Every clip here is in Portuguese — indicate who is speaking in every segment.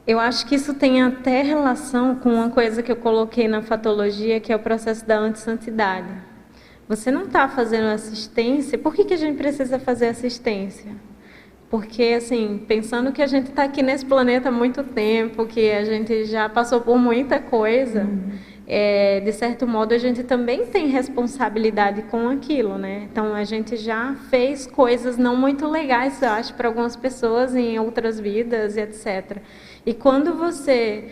Speaker 1: Eu acho que isso tem até relação com uma coisa que eu coloquei na fatologia, que é o processo da antissantidade. Você não está fazendo assistência, por que a gente precisa fazer assistência? Porque, assim, pensando que a gente está aqui nesse planeta há muito tempo, que a gente já passou por muita coisa, de certo modo a gente também tem responsabilidade com aquilo, né? Então a gente já fez coisas não muito legais, eu acho, para algumas pessoas em outras vidas, etc. E quando você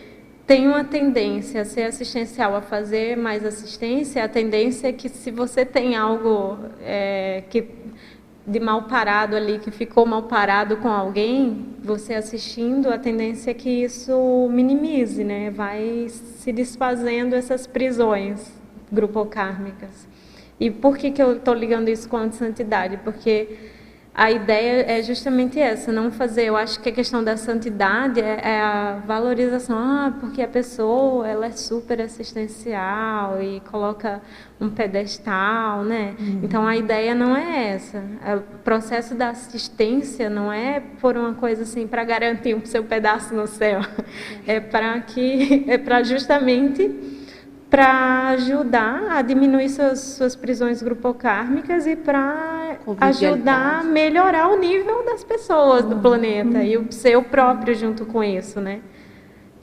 Speaker 1: tem uma tendência a ser assistencial, a fazer mais assistência, a tendência é que se você tem algo que de mal parado ali, que ficou mal parado com alguém, você assistindo, a tendência é que isso minimize, né? Vai se desfazendo essas prisões grupocármicas. E por que eu estou ligando isso com a antissantidade? Porque a ideia é justamente essa, não fazer, eu acho que a questão da santidade é a valorização, porque a pessoa, ela é super assistencial e coloca um pedestal, né? Então a ideia não é essa. O processo da assistência não é por uma coisa assim, para garantir o seu pedaço no céu. É para justamente para ajudar a diminuir suas prisões grupocármicas e para ajudar a melhorar o nível das pessoas do planeta e o seu próprio junto com isso, né?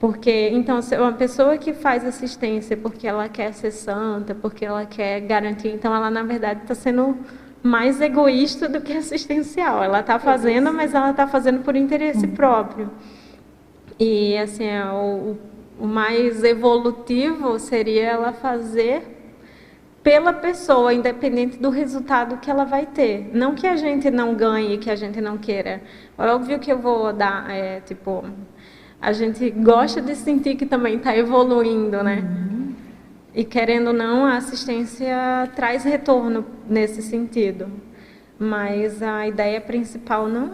Speaker 1: Porque, então, uma pessoa que faz assistência porque ela quer ser santa, porque ela quer garantir, então ela, na verdade, está sendo mais egoísta do que assistencial. Ela está fazendo, mas ela está fazendo por interesse próprio. E, assim, o mais evolutivo seria ela fazer pela pessoa, independente do resultado que ela vai ter. Não que a gente não ganhe, que a gente não queira. É óbvio que eu vou dar, a gente gosta de sentir que também está evoluindo, né? E querendo ou não, a assistência traz retorno nesse sentido. Mas a ideia principal não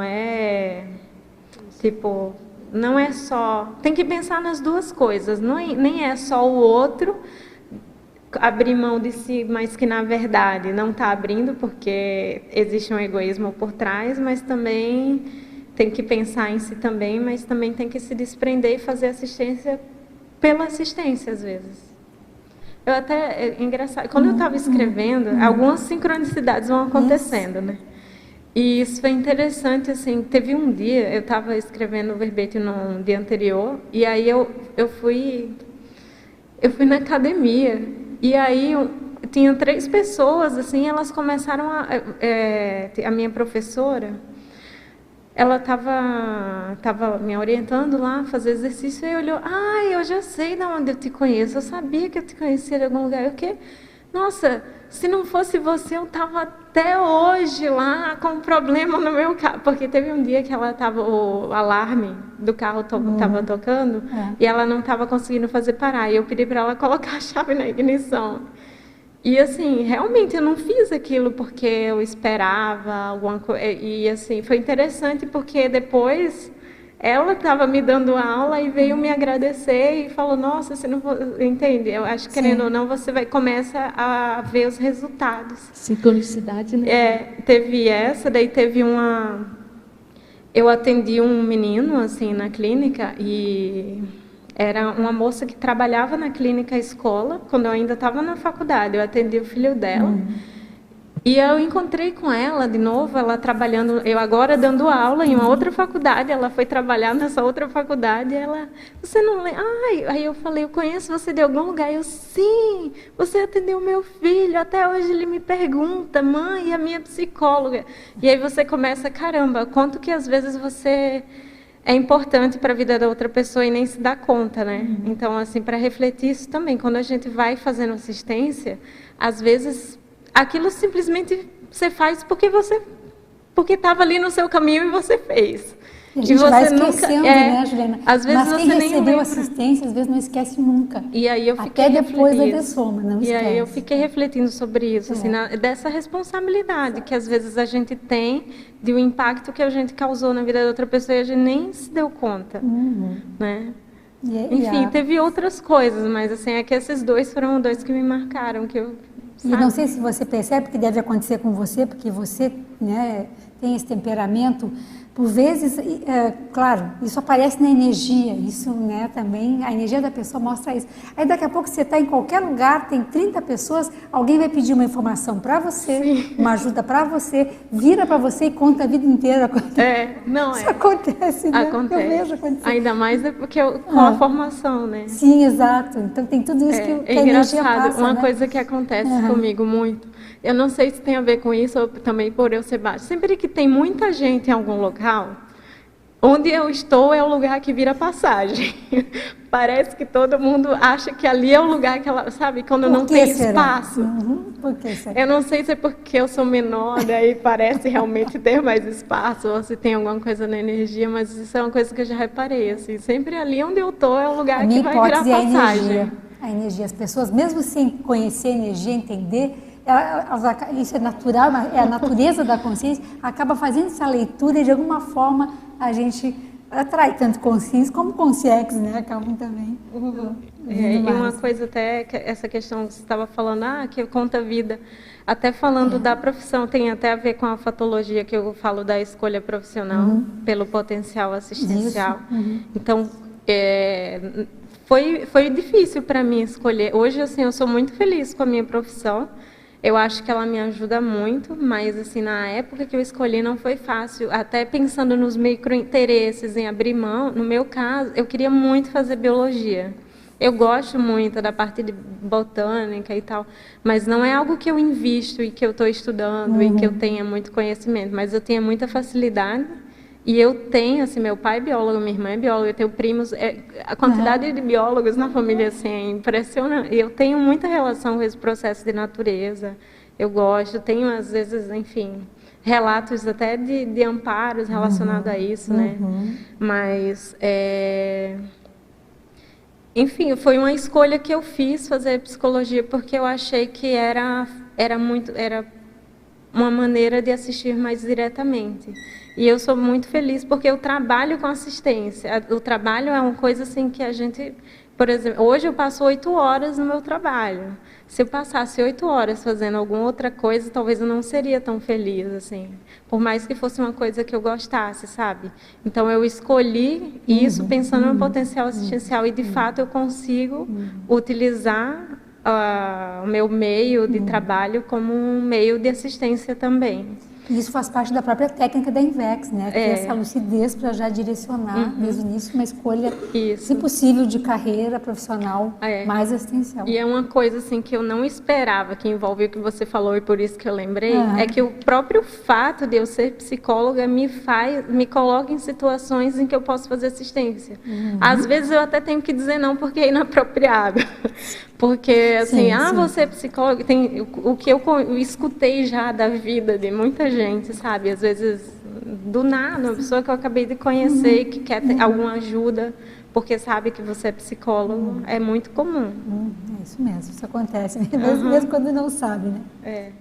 Speaker 1: é tipo, não é só... Tem que pensar nas duas coisas, nem é só o outro abrir mão de si, mas que na verdade não está abrindo porque existe um egoísmo por trás, mas também tem que pensar em si também, mas também tem que se desprender e fazer assistência pela assistência às vezes. Eu até, é engraçado, quando eu estava escrevendo, algumas sincronicidades vão acontecendo, né? E isso foi interessante, assim, teve um dia, eu estava escrevendo o verbete no dia anterior, e aí eu fui na academia, e aí tinha 3 pessoas, assim, elas começaram a minha professora, ela estava me orientando lá a fazer exercício, e olhou, eu já sei de onde eu te conheço, eu sabia que eu te conhecia de algum lugar, nossa, se não fosse você, eu estava até hoje lá com um problema no meu carro. Porque teve um dia que o alarme do carro estava tocando e ela não estava conseguindo fazer parar. E eu pedi para ela colocar a chave na ignição. E assim, realmente eu não fiz aquilo porque eu esperava alguma coisa. E assim, foi interessante porque depois... Ela estava me dando aula e veio me agradecer e falou, nossa, você não entende? Eu acho que, querendo ou não, você começa a ver os resultados.
Speaker 2: Sincronicidade, né?
Speaker 1: Teve essa, daí teve uma... Eu atendi um menino, assim, na clínica e era uma moça que trabalhava na clínica escola, quando eu ainda estava na faculdade, eu atendi o filho dela. E eu encontrei com ela de novo, ela trabalhando, eu agora dando aula em uma outra faculdade, ela foi trabalhar nessa outra faculdade, você não lembra? Aí eu falei, eu conheço você de algum lugar? Sim, você atendeu meu filho, até hoje ele me pergunta, mãe, a minha psicóloga. E aí você começa, caramba, quanto que às vezes você é importante para a vida da outra pessoa e nem se dá conta, né? Então, assim, para refletir isso também, quando a gente vai fazendo assistência, às vezes... Aquilo simplesmente você faz porque estava ali no seu caminho e você fez.
Speaker 3: E a gente vai esquecendo, né, Juliana?
Speaker 1: Às vezes
Speaker 3: mas quem recebeu assistência, às vezes não esquece nunca.
Speaker 1: E aí eu fiquei
Speaker 3: até depois da dessoma, não esquece.
Speaker 1: E aí eu fiquei refletindo sobre isso, assim, dessa responsabilidade que às vezes a gente tem de o impacto que a gente causou na vida da outra pessoa e a gente nem se deu conta, né? Enfim, teve outras coisas, mas assim, é que esses 2 foram 2 que me marcaram, que eu...
Speaker 3: E não sei se você percebe que deve acontecer com você, porque você né, tem esse temperamento, por vezes, claro, isso aparece na energia, isso, né, também, a energia da pessoa mostra isso. Aí daqui a pouco você está em qualquer lugar, tem 30 pessoas, alguém vai pedir uma informação para você, sim, uma ajuda para você, vira para você e conta a vida inteira. Isso acontece, né?
Speaker 1: Acontece.
Speaker 3: Eu vejo acontecer.
Speaker 1: Ainda mais porque com a formação, né?
Speaker 3: Sim, exato. Então tem tudo isso que a energia passa,
Speaker 1: uma
Speaker 3: né?
Speaker 1: coisa que acontece comigo muito. Eu não sei se tem a ver com isso ou também por eu ser baixa. Sempre que tem muita gente em algum local, onde eu estou é o lugar que vira passagem. Parece que todo mundo acha que ali é o lugar que ela... Sabe? Quando não tem espaço.
Speaker 3: Por que será?
Speaker 1: Eu não sei se é porque eu sou menor, daí parece realmente ter mais espaço, ou se tem alguma coisa na energia, mas isso é uma coisa que eu já reparei. Assim, sempre ali onde eu estou é o lugar que vai virar passagem.
Speaker 3: A energia. As pessoas, mesmo sem conhecer a energia, entender... isso é natural, é a natureza da consciência, acaba fazendo essa leitura e de alguma forma a gente atrai tanto consciência como consciência, né? Acabam também.
Speaker 1: E uma coisa até, essa questão que você estava falando, que conta a vida, até falando da profissão, tem até a ver com a fatologia que eu falo da escolha profissional, pelo potencial assistencial. Então, foi difícil para mim escolher. Hoje, assim, eu sou muito feliz com a minha profissão. Eu acho que ela me ajuda muito, mas assim, na época que eu escolhi não foi fácil. Até pensando nos microinteresses em abrir mão, no meu caso, eu queria muito fazer biologia. Eu gosto muito da parte de botânica e tal, mas não é algo que eu invisto e que eu estou estudando e que eu tenha muito conhecimento, mas eu tenho muita facilidade. E eu tenho, assim, meu pai é biólogo, minha irmã é bióloga, eu tenho primos, a quantidade de biólogos na família, assim, é impressionante. Eu tenho muita relação com esse processo de natureza, eu gosto, tenho, às vezes, enfim, relatos até de amparos relacionados a isso, né? Mas, enfim, foi uma escolha que eu fiz fazer psicologia, porque eu achei que era uma maneira de assistir mais diretamente. E eu sou muito feliz porque eu trabalho com assistência. O trabalho é uma coisa assim que a gente... Por exemplo, hoje eu passo 8 horas no meu trabalho. Se eu passasse 8 horas fazendo alguma outra coisa, talvez eu não seria tão feliz, assim. Por mais que fosse uma coisa que eu gostasse, sabe? Então, eu escolhi isso pensando no potencial assistencial e, de fato, eu consigo utilizar o meu meio de trabalho como um meio de assistência também.
Speaker 3: E isso faz parte da própria técnica da Invex, né? Que é essa lucidez para já direcionar desde o início uma escolha, se possível, de carreira profissional mais assistencial.
Speaker 1: E é uma coisa assim que eu não esperava, que envolve o que você falou e por isso que eu lembrei, é que o próprio fato de eu ser psicóloga me coloca em situações em que eu posso fazer assistência. Às vezes eu até tenho que dizer não porque é inapropriado. Porque, assim, você é psicóloga, tem o que eu escutei já da vida de muita gente, sabe? Às vezes, do nada, uma pessoa que eu acabei de conhecer, que quer ter alguma ajuda, porque sabe que você é psicólogo, é muito comum.
Speaker 3: É isso mesmo, isso acontece, mesmo quando não sabe, né?